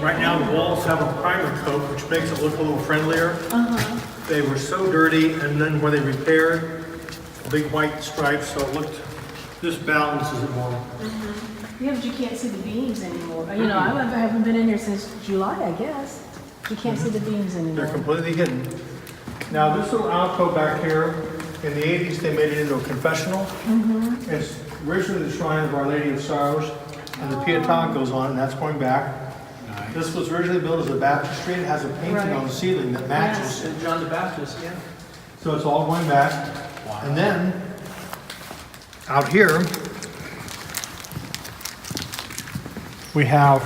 Right now, the walls have a primer coat, which makes it look a little friendlier. They were so dirty, and then where they repaired, big white stripes, so it looked, this balances it more. Yeah, but you can't see the beams anymore. You know, I haven't been in here since July, I guess. You can't see the beams anymore. They're completely hidden. Now, this little alcove back here, in the 80s, they made it into a confessional. It's originally the Shrine of Our Lady of Sorrows, and the Pietà goes on, and that's going back. This was originally built as a baptistry. It has a painting on the ceiling that matches. St. John the Baptist, yeah. So it's all going back. And then, out here, we have,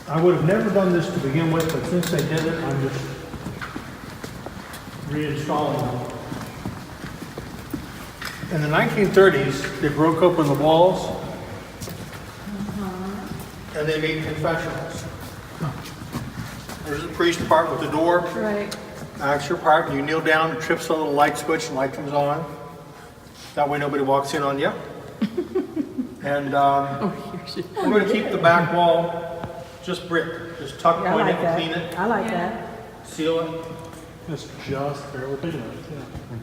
I would have never done this to begin with, but since they did it, I'm just reinstalling them. In the 1930s, they broke open the walls and they made confessionals. There's the priest part with the door. Right. That's your part. You kneel down, it trips a little light switch, and light comes on. That way nobody walks in on you. And we're going to keep the back wall just brick. Just tuck Yeah, I point like it, that. clean it, I like that. seal it. It's just barely big enough, yeah.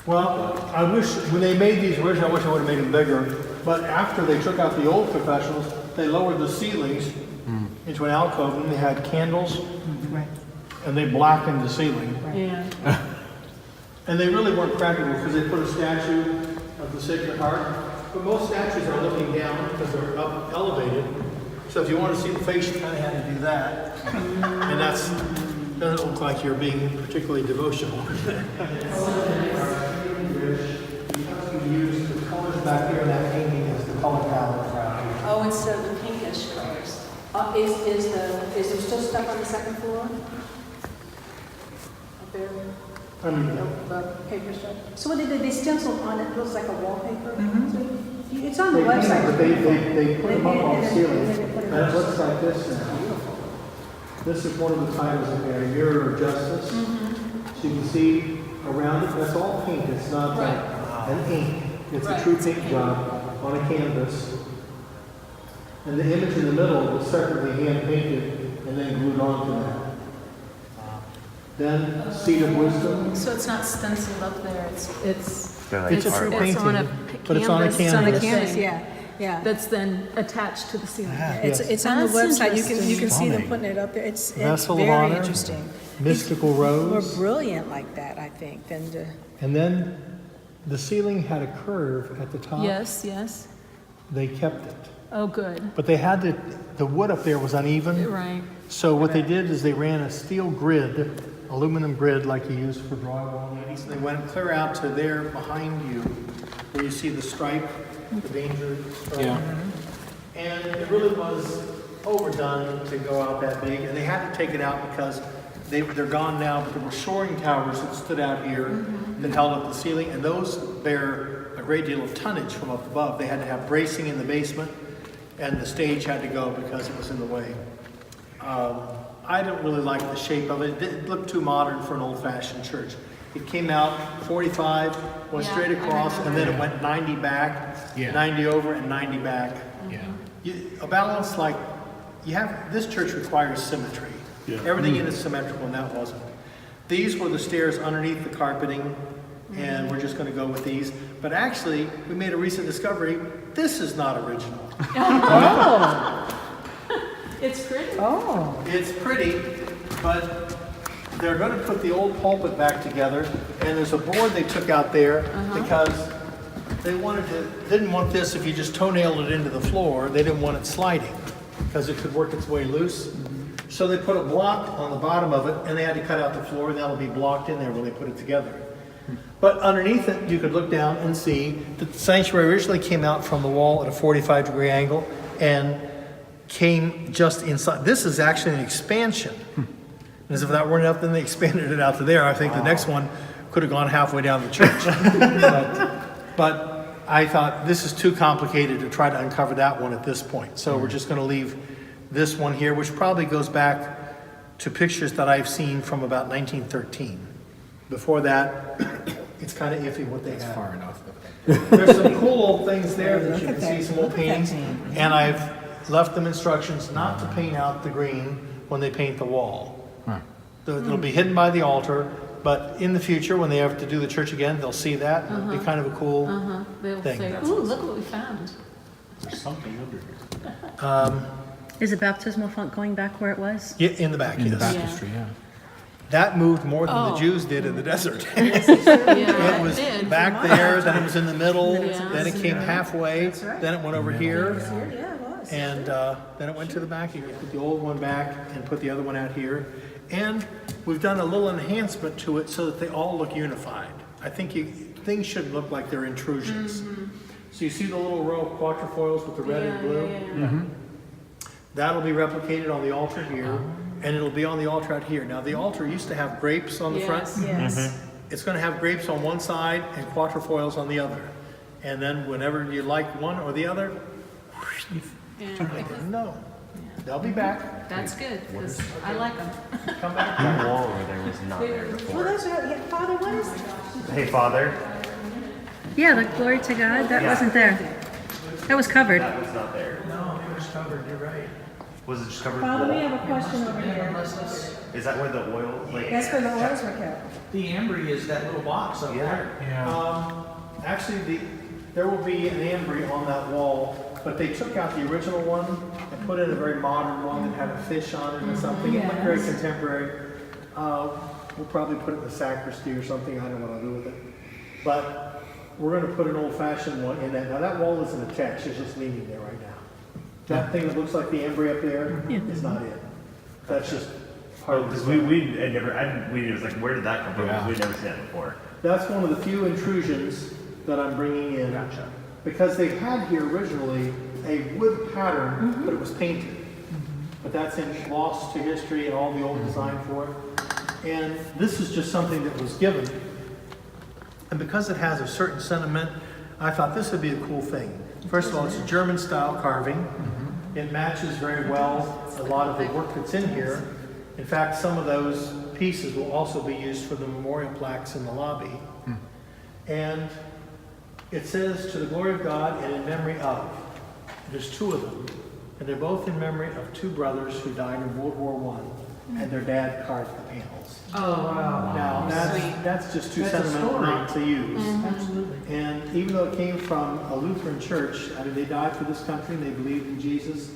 Well, I wish, when they made these originally, I wish I would have made them bigger. But after they took out the old confessionals, they lowered the ceilings into an alcove, and they had candles, Right. and they blackened the ceiling. Yeah. And they really weren't practical because they put a statue of the Sacred Heart. But most statues are looking down because they're up elevated. So if you want to see the face, you kind of had to do that. And that's doesn't look like you're being particularly devotional. We use the colors back here in that painting as the color palette around here. Oh, instead of the pinkish colors. Is there still stuff on the second floor? Up there? I mean, The paper stuff? So what they stenciled on it, looks like a wallpaper? So it's on the website. but they put them up on the ceiling. And it looks like this now. This is one of the titles in there, Mirror of Justice. So you can see around it, that's all paint. It's not an ink. It's a true paint job on a canvas. And the image in the middle was separately hand painted and then glued onto that. Then Seed of Wisdom. So it's not stenciled up there, it's They're like It's a true artwork. painting, on a but it's on a canvas. It's on a canvas. canvas, Yeah. that's then attached to the ceiling. It's on the That's website. You can see them Stunning. putting it up there. It's Vessel of very Honor. interesting. Mystical More Rose. brilliant like that, I think, than to. And then the ceiling had a curve at the top. Yes, yes. They kept it. Oh, good. But they had the wood up there was uneven. Right. So what they did is they ran a steel grid, aluminum grid like you use for drywall. So they went clear out to there behind you, where you see the stripe, the danger stripe. Yeah. And it really was overdone to go out that big, and they had to take it out because they're gone now, but there were shoring towers that stood out here that held up the ceiling, and those bear a great deal of tonnage from up above. They had to have bracing in the basement, and the stage had to go because it was in the way. I don't really like the shape of it. It looked too modern for an old-fashioned church. It came out 45, went Yeah, straight I across, and then it went 90 back, Yeah. 90 over, and 90 back. Yeah. A balance like, this church requires symmetry. Yeah. Everything in it is symmetrical, and that wasn't. These were the stairs underneath the carpeting, and we're just gonna go with these. But actually, we made a recent discovery, this is not original. It's pretty. Oh. It's pretty, but they're gonna put the old pulpit back together, and there's a board they took out there because they didn't want this if you just toenailed it into the floor. They didn't want it sliding because it could work its way loose. So they put a block on the bottom of it, and they had to cut out the floor, and that'll be blocked in there when they put it together. But underneath it, you could look down and see that the sanctuary originally came out from the wall at a 45-degree angle and came just inside. This is actually an expansion. As if that weren't enough, then they expanded it out to there. I think the next one could have gone halfway down the church. but I thought this is too complicated to try to uncover that one at this point. So we're just going to leave this one here, which probably goes back to pictures that I've seen from about 1913. Before that, it's kind of iffy what they have. Far enough. There's some cool old things there that you Look can at see, that. some old Look at that paintings. painting. And left them instructions not to paint out the green when they paint the wall. It'll be hidden by the altar, but in the future, when they have to do the church again, they'll see that. It'll be kind of a cool They'll thing. say, ooh, look what we found. There's something under here. Is the baptismal font going back where it was? Yeah, in the back, In the yes. baptistry, yeah. That moved more than the Oh. Jews did in the desert. Yeah, It was did. back there, then it was in the middle, Yeah. then it came halfway, then it went over here, Yeah, it was. and then it went to the back. You put the old one back and put the other one out here. And we've done a little enhancement to it so that they all look unified. I think things should look like they're intrusions. So you see the little row of quatrefoils with the red and blue? That'll be replicated on the altar here, and it'll be on the altar out here. Now, the altar used to have grapes on the front. Yes. It's going to have grapes on one side and quatrefoils on the other. And then whenever you like one or the other, no, they'll be back. That's good, because I like them. Come back. That wall over there was not there Well, before. that's right. Yeah, Father, what is that? Hey, Father. Yeah, the glory to God, that Yeah. wasn't there. That was covered. That was not there. No, it was covered, you're right. Was it just covered? Father, we wall? have a question over here. Is that where the oil, like? That's where the oils were kept. The ambry is that little box up there. Actually, there will be an ambry on that wall, but they took out the original one and put in a very modern one that had a fish on it or something. It looked very contemporary. We'll probably put it in the sacristy or something. I don't know what I'll do with it. But we're going to put an old-fashioned one in that. Now, that wall isn't attached. It's just leaning there right now. That thing that looks like the ambry up there is not it. That's just part of the Because design. we had never, it was like, where did that come from? Yeah. We'd never seen that before. That's one of the few intrusions that I'm bringing in. Gotcha. Because they had here originally a wood pattern, but it was painted. But that's lost to history and all the old design for it. And this is just something that was given. And because it has a certain sentiment, I thought this would be a cool thing. First of all, it's a German style carving. It matches very well a lot of the work that's in here. In fact, some of those pieces will also be used for the memorial plaques in the lobby. And it says, to the glory of God and in memory of. There's two of them. And they're both in memory of two brothers who died in World War I. And their dad carved the panels. Oh, wow. Now, that's just too sentimental not to use. Absolutely. And even though it came from a Lutheran church, I mean, they died for this country and they believed in Jesus.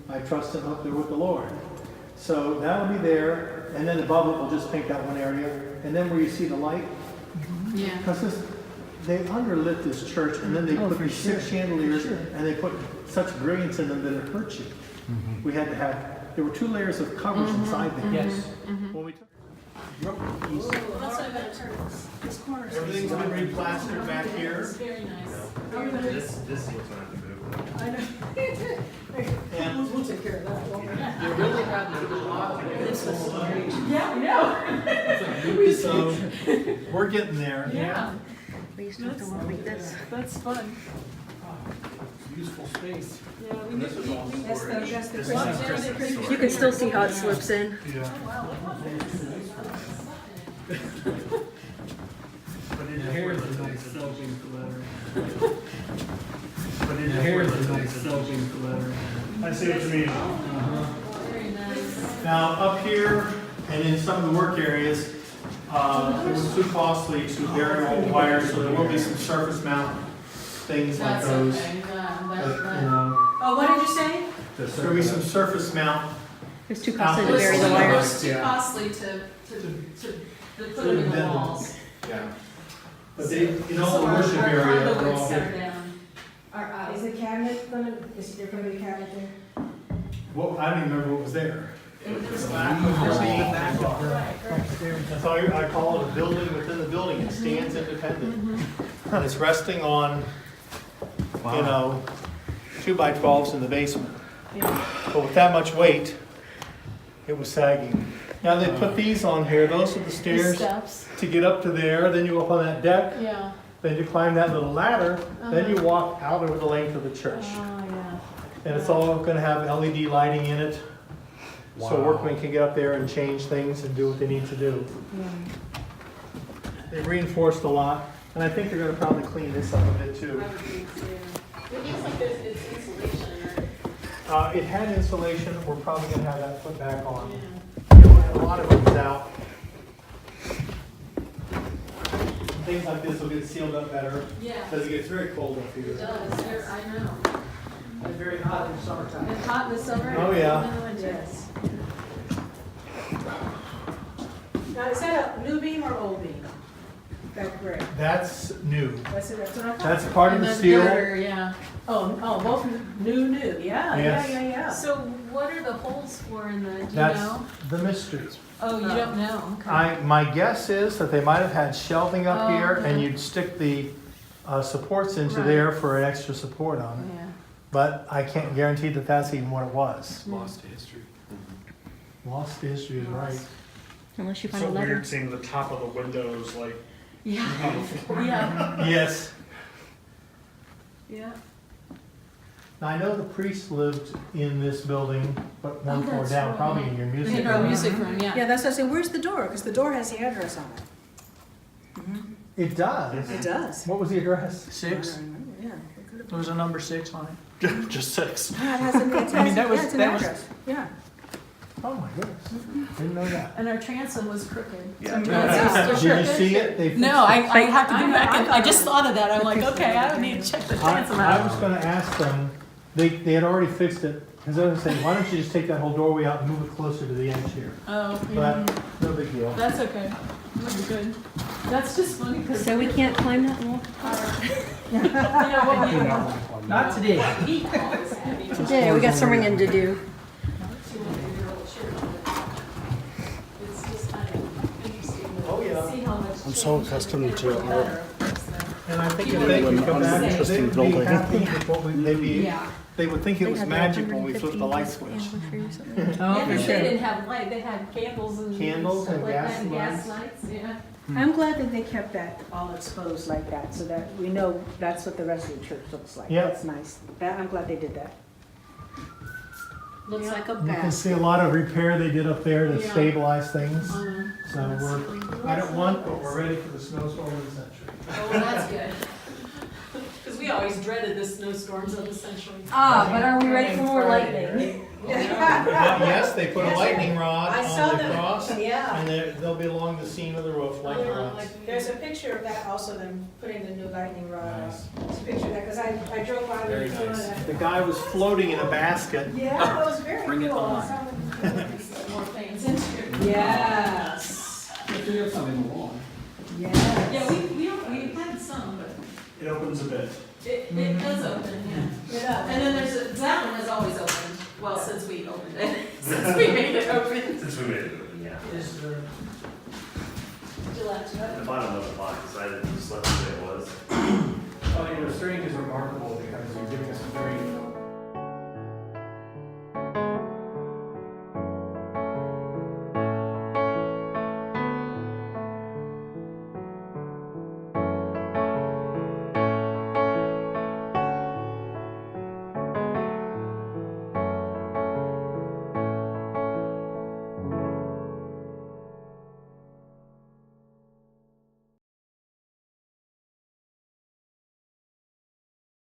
I trust and hope they're with the Lord. So that'll be there. And then above it, we'll just paint that one area. And then where you see the light, Yeah. because they underlit this church and then they put these 6 chandeliers and they put such brilliance in them that it hurt you. We had to have, there were 2 layers of covers inside there. Yes. When we took, everything's been replastered back here. Very nice. This looks like to move. And We'll take care of that. won't we? You really had to do a lot to get this whole Yeah, I know. so we're getting there. Yeah, We used to have to walk like this. that's fun. useful space. Yeah, we This was all That's storage. the Christmas. You can still see how it slips in. But in here, there's no sloping letter. But in here, there's no sloping letter. I see what you mean. Very nice. Now, up here and in some of the work areas, it was too costly to bury all the wires, so there will be some surface mount things like That's those. okay, But, that's you fine. know, Oh, what did you say? there'll be some surface mount. It's too costly It to was bury the too- wires. It was too costly to put them in the walls. Yeah. But they, in all So the our worship area, they're conduits all are good. down. Our, Is the cabinet gonna, is there gonna be a cabinet there? Well, I don't even remember what was there. it was That's why I call it a building within the building. It stands independent. And it's resting on, you know, 2x12s in the basement. But with that much weight, it was sagging. Now they put these on here. Those are the the stairs steps, to get up to there. Then you go up on that deck. yeah. Then you climb that little ladder. Then you walk out over the length of the church. Oh, yeah. And it's all going to have LED lighting in it. So workmen can get up there and change things and do what they need to do. They've reinforced a lot. And I think they're going to probably clean this up a bit too. I would think so. It looks like it's insulation, It had insulation, we're probably gonna have that put back on. A lot of it was out. Things like this will get sealed up better, Yeah, because it gets very cold up it here. does, I know. And very hot in the summertime. It's hot in the summer. Oh, yeah. and in the winter. Yes. Now, is that a new beam or old beam? That gray? That's new. That's what I thought. That's part of And the the steel. girder, yeah. Oh, both new, yeah, Yes. yeah. So what are the holes for in the, do you That's know? the mystery. Oh, you don't know? Okay. My guess is that they might have had shelving up Oh, here, and okay. you'd stick the supports into Right. there for an extra support on it. Yeah. But I can't guarantee that that's even what it was. Lost history. Lost history is right. Unless you find a So letter. weird seeing the top of the windows like. Yeah, yeah, Yes. yeah. Now, I know the priest lived in this building, but one Oh, floor that's down, right. probably in your music In our room. music room, Yeah, yeah. that's what I said, where's the door? Because the door has the address on it. It does. It does. What was the address? 6? Yeah. it could have There was a number 6 on it. Just 6. been. Yeah, it has an, it has, I mean, that was- yeah, it's an that was- address, yeah. Oh, my goodness. Didn't know that. And our transom was crooked. Yeah. Did you see it? They fixed No, it. I have to I go know, back I and, I just thought of that, I'm like, okay, I need to check the transom I was out. gonna ask them, they had already fixed it, because I was saying, why don't you just take that whole doorway out and move it closer to the edge here? Oh, But, no big deal. that's okay, that'd be good. That's just funny, because. So we can't climb that wall? You know what we, Not today. what we call is heavy. Today, we got some ringing to do. 200-year-old shirt. It's just kind of interesting Oh, yeah. to see how much. I'm so accustomed to it. And I think if they could come back, they Interesting would be building. happy with what they'd be, Yeah. they would think it was magic when we flipped the light switch. Yeah, because they didn't have light, they had candles and. Candles stuff and like gas that, and gas lights. lights, yeah. I'm glad that they kept that all exposed like that, so that we know that's what the rest of the church looks like. Yep. That's nice. I'm glad they did that. Looks like a You can basket. see a lot of repair they did up there to Yeah. stabilize things. Um, So I don't want, but we're ready for the snowstorm of the century. Oh, well, that's good. Because we always dreaded the snowstorms of the century. Ah, but are we ready for more lightning? Yes, they put a lightning rod I saw on the them. cross, Yeah. and they'll be along the seam of the roof, lightning rods. There's a picture of that also, them putting the new lightning rod on. Nice. There's a picture of that, because I drove by Very when they were doing nice. that. The guy was floating in a basket. Yeah, that was very cool. Bring it on. More things into. Yes. We have some in the lawn. Yes. Yeah, we had some, but It opens a bit. it does open, yeah. Yeah. And then that one has always opened, well, since we opened it, since we made it open. Since we made it open, yeah. Is there Gillette. The bottom of the box, I just let